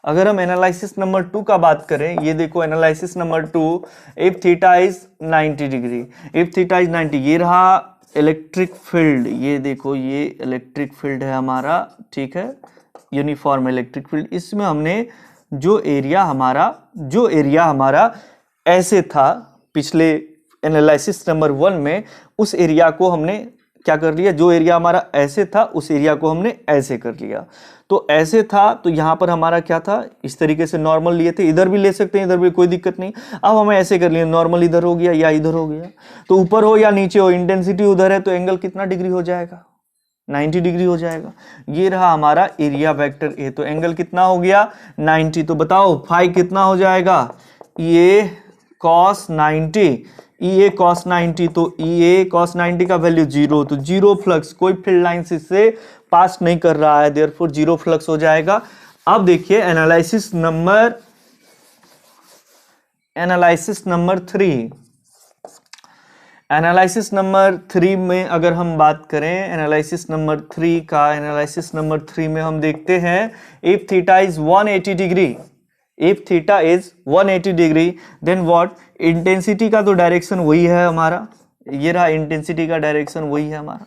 अगर हम एनालिसिस नंबर 2 का बात करें, ये देखो analysis number 2, if theta is 90 degree, if theta is 90, ये रहा इलेक्ट्रिक फील्ड, ये देखो ये इलेक्ट्रिक फील्ड है हमारा, ठीक है, यूनिफॉर्म इलेक्ट्रिक फील्ड। इसमें हमने जो एरिया हमारा ऐसे था पिछले एनालिसिस नंबर 1 में, उस एरिया को हमने क्या कर लिया, जो एरिया हमारा ऐसे था उस एरिया को हमने ऐसे कर लिया। तो ऐसे था तो यहाँ पर हमारा क्या था, इस तरीके से नॉर्मल लिए थे, इधर भी ले सकते हैं, इधर भी कोई दिक्कत नहीं। अब हमें ऐसे कर लिए, नॉर्मल इधर हो गया या इधर हो गया, तो ऊपर हो या नीचे हो, इंटेंसिटी उधर है तो एंगल कितना डिग्री हो जाएगा, 90 डिग्री हो जाएगा। ये रहा हमारा एरिया वेक्टर ए, तो एंगल कितना हो गया 90। तो बताओ फाई कितना हो जाएगा, ये cos 90, EA cos 90, तो EA cos 90 का वैल्यू 0, तो 0 फ्लक्स, कोई फील्ड लाइन इससे पास नहीं कर रहा है, देयरफॉर 0 फ्लक्स हो जाएगा। अब देखिए एनालिसिस नंबर 3, एनालिसिस नंबर 3 में अगर हम बात करें, एनालिसिस नंबर 3 में हम देखते हैं, if theta is 180 degree, if theta is 180 degree, then what, intensity का तो डायरेक्शन वही है हमारा, ये रहा इंटेंसिटी का डायरेक्शन वही है हमारा।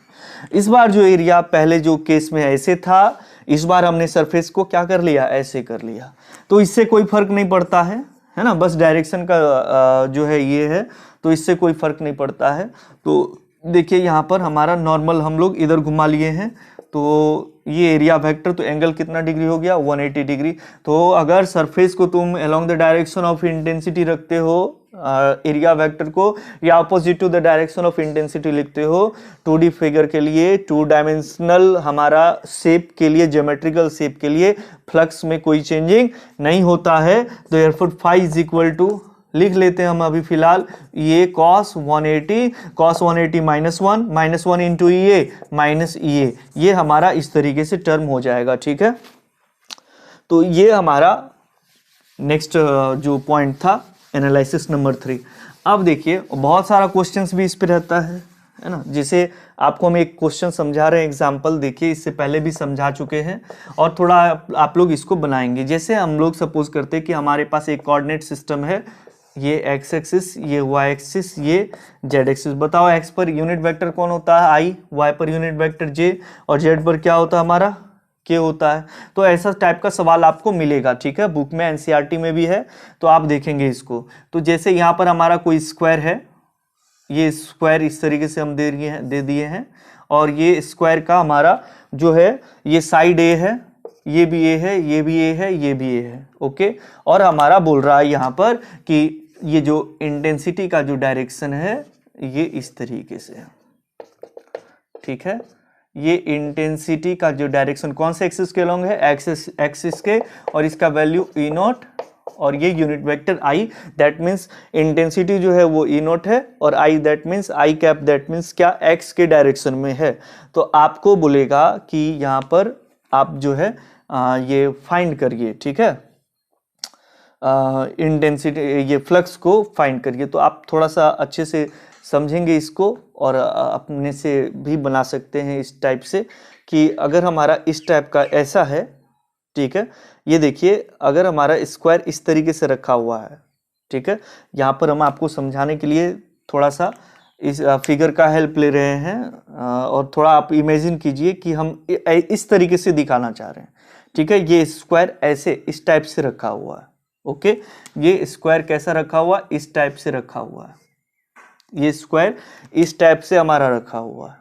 इस बार जो एरिया पहले जो केस में ऐसे था, इस बार हमने सरफेस को क्या कर लिया, ऐसे कर लिया, तो इससे कोई फर्क नहीं पड़ता है ना, बस डायरेक्शन का जो है ये है, तो इससे कोई फर्क नहीं पड़ता है। तो देखिए यहाँ पर हमारा नॉर्मल हम लोग इधर घुमा लिए हैं, तो ये एरिया वेक्टर, तो एंगल कितना डिग्री हो गया 180 डिग्री। तो अगर सरफेस को तुम along the direction of intensity रखते हो, एरिया वेक्टर को, या opposite to the direction of intensity लिखते हो, 2D फिगर के लिए, 2 डायमेंशनल हमारा शेप के लिए, ज्योमेट्रिकल शेप के लिए फ्लक्स में कोई चेंजिंग नहीं होता है। तो therefore phi is equal to, लिख लेते हैं हम अभी फिलहाल, ये cos 180 -1 into EA minus EA, ये हमारा इस तरीके से टर्म हो जाएगा, ठीक है। तो ये हमारा नेक्स्ट जो पॉइंट था एनालिसिस नंबर 3। अब देखिए बहुत सारा क्वेश्चंस भी इस पे रहता है ना। जैसे आपको हम एक क्वेश्चन समझा रहे हैं, एग्जांपल देखिए, इससे पहले भी समझा चुके हैं और थोड़ा आप लोग इसको बनाएंगे। जैसे हम लोग सपोज करते हैं कि हमारे पास एक कोऑर्डिनेट सिस्टम है, ये एक्स एक्सिस, ये वाई एक्सिस, ये जेड एक्सिस। बताओ एक्स पर यूनिट वेक्टर कौन होता है आई, वाई पर यूनिट वेक्टर जे, और जेड पर क्या होता है हमारा के होता है। तो ऐसा टाइप का सवाल आपको मिलेगा, ठीक है, बुक में एनसीईआरटी में भी है, तो आप देखेंगे इसको। तो जैसे यहाँ पर हमारा कोई स्क्वायर है, ये स्क्वायर इस तरीके से हम दे दिए हैं, और ये स्क्वायर का हमारा जो है ये साइड ए है, ये भी ए है, ये भी ए है, ये भी ए है, ओके। और हमारा बोल रहा है यहाँ पर कि ये जो इंटेंसिटी का जो डायरेक्शन है ये इस तरीके से है, ठीक है। ये इंटेंसिटी का जो डायरेक्शन कौन से एक्सिस के अलोंग है, एक्सिस के, और इसका वैल्यू ई नॉट, और ये unit vector I, that means intensity जो है वो ई नॉट है, और I that means I cap, that means क्या, एक्स के डायरेक्शन में है। तो आपको बोलेगा कि यहाँ पर आप जो है ये फाइंड करिए, ठीक है, इंटेंसिटी, ये फ्लक्स को फाइंड करिए। तो आप थोड़ा सा अच्छे से समझेंगे इसको, और अपने से भी बना सकते हैं इस टाइप से कि अगर हमारा इस टाइप का ऐसा है, ठीक है, ये देखिए अगर हमारा स्क्वायर इस तरीके से रखा हुआ है, ठीक है, यहाँ पर हम आपको समझाने के लिए थोड़ा सा इस फिगर का हेल्प ले रहे हैं, और थोड़ा आप इमेजिन कीजिए कि हम इस तरीके से दिखाना चाह रहे हैं, ठीक है। ये स्क्वायर ऐसे इस टाइप से रखा हुआ है, ओके। ये स्क्वायर कैसा रखा हुआ, इस टाइप से रखा हुआ है, ये स्क्वायर इस टाइप से हमारा रखा हुआ है,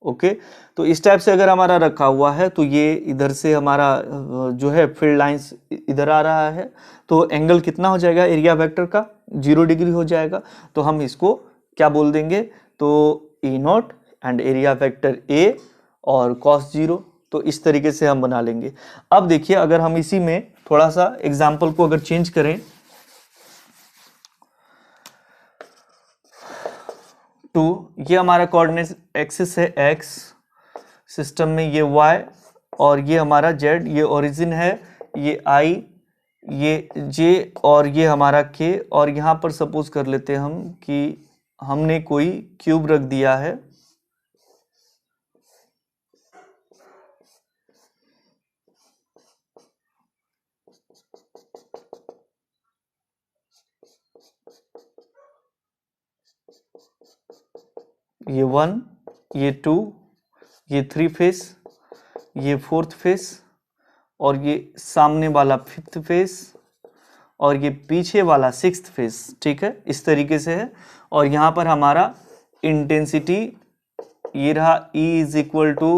ओके। तो इस टाइप से अगर हमारा रखा हुआ है तो ये इधर से हमारा जो है फील्ड लाइंस इधर आ रहा है, तो एंगल कितना हो जाएगा एरिया वेक्टर का, 0 डिग्री हो जाएगा। तो हम इसको क्या बोल देंगे, तो E naught and area vector A और कॉस 0, तो इस तरीके से हम बना लेंगे। अब देखिए अगर हम इसी में थोड़ा सा एग्जाम्पल को अगर चेंज करें, तो ये हमारा कोऑर्डिनेट एक्सिस है एक्स, सिस्टम में ये वाई, और ये हमारा जेड, ये ओरिजिन है, ये आई, ये जे, और ये हमारा के। और यहाँ पर सपोज कर लेते हैं हम कि हमने कोई क्यूब रख दिया है, ये 1, ये 2, ये 3 फेस, ये 4th फेस, और ये सामने वाला 5th फेस, और ये पीछे वाला 6th फेस, ठीक है, इस तरीके से है। और यहाँ पर हमारा इंटेंसिटी ये रहा E is equal to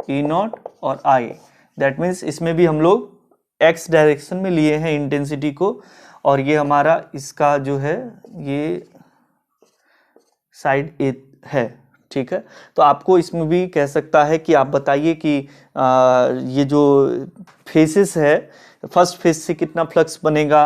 E naught और I, दैट मीन्स इसमें भी हम लोग x डायरेक्शन में लिए हैं इंटेंसिटी को, और ये हमारा इसका जो है ये साइड ए है, ठीक है। तो आपको इसमें भी कह सकता है कि आप बताइए कि ये जो फेसेस है, फर्स्ट फेस से कितना फ्लक्स बनेगा,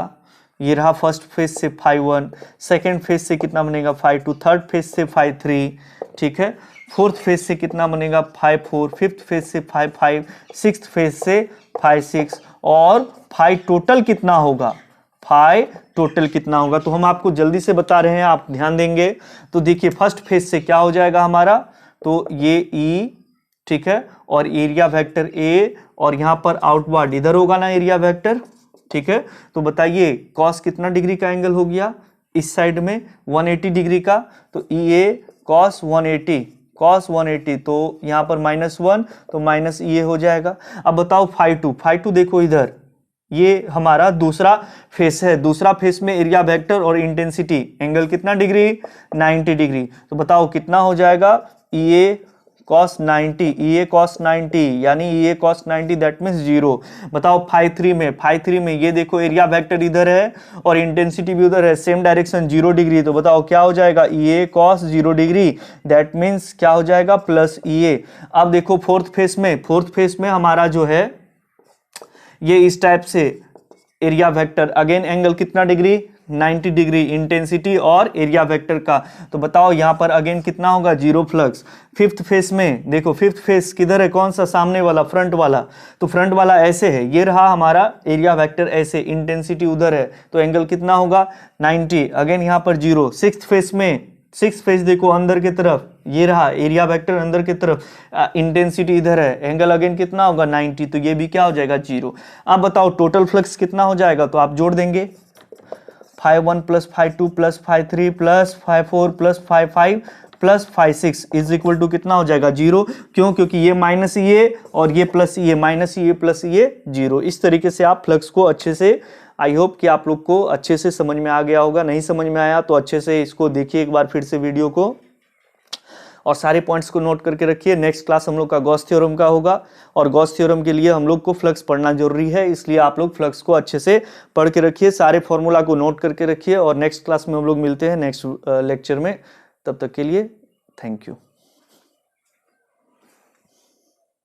ये रहा फर्स्ट फेस से φ1, सेकेंड फेस से कितना बनेगा φ2, थर्ड फेस से φ3, ठीक है, फोर्थ फेस से कितना बनेगा φ4, फिफ्थ फेस से φ5, सिक्स्थ फेस से φ6, और फाई टोटल कितना होगा, फाई टोटल कितना होगा। तो हम आपको जल्दी से बता रहे हैं, आप ध्यान देंगे। तो देखिए फर्स्ट फेज से क्या हो जाएगा हमारा, तो ये E, ठीक है, और एरिया वेक्टर A, और यहाँ पर आउटवर्ड इधर होगा ना एरिया वेक्टर, ठीक है। तो बताइए कॉस कितना डिग्री का एंगल हो गया इस साइड में, 180 डिग्री का, तो EA कॉस 180, कॉस 180, तो यहाँ पर -1, तो माइनस EA हो जाएगा। अब बताओ φ2 देखो इधर, ये हमारा दूसरा फेस है, दूसरा फेस में एरिया वेक्टर और इंटेंसिटी एंगल कितना डिग्री, 90 डिग्री। तो बताओ कितना हो जाएगा, EA cos 90, EA cos 90 यानी EA cos 90 दैट मीन्स 0। बताओ φ3 में ये देखो एरिया वेक्टर इधर है और इंटेंसिटी भी उधर है, सेम डायरेक्शन 0 डिग्री। तो बताओ क्या हो जाएगा, EA cos 0 degree that means क्या हो जाएगा, प्लस EA। अब देखो फोर्थ फेस में हमारा जो है ये इस टाइप से एरिया वेक्टर, अगेन एंगल कितना डिग्री, 90 डिग्री इंटेंसिटी और एरिया वेक्टर का। तो बताओ यहाँ पर अगेन कितना होगा, जीरो फ्लक्स। फिफ्थ फेस में देखो, फिफ्थ फेस किधर है, कौन सा, सामने वाला, फ्रंट वाला। तो फ्रंट वाला ऐसे है, ये रहा हमारा एरिया वेक्टर ऐसे, इंटेंसिटी उधर है, तो एंगल कितना होगा 90। अगेन यहाँ पर जीरो। सिक्स्थ फेस में, सिक्स फेस देखो अंदर की तरफ, ये रहा एरिया वेक्टर अंदर की तरफ, इंटेंसिटी इधर है, एंगल अगेन कितना होगा 90, तो ये भी क्या हो जाएगा, जीरो। अब बताओ टोटल फ्लक्स कितना हो जाएगा, तो आप जोड़ देंगे φ1 plus φ2 plus φ3 plus φ4 plus φ5 plus φ6 is equal to कितना हो जाएगा, जीरो। क्यों, क्योंकि ये माइनस ये और ये प्लस ये, माइनस ये प्लस ये, जीरो। इस तरीके से आप फ्लक्स को अच्छे से, आई होप कि आप लोग को अच्छे से समझ में आ गया होगा। नहीं समझ में आया तो अच्छे से इसको देखिए एक बार फिर से वीडियो को, और सारे पॉइंट्स को नोट करके रखिए। नेक्स्ट क्लास हम लोग का गॉस थ्योरम का होगा, और गॉस थ्योरम के लिए हम लोग को फ्लक्स पढ़ना जरूरी है, इसलिए आप लोग फ्लक्स को अच्छे से पढ़ के रखिए, सारे फॉर्मूला को नोट करके रखिए। और नेक्स्ट क्लास में हम लोग मिलते हैं नेक्स्ट लेक्चर में, तब तक के लिए थैंक यू।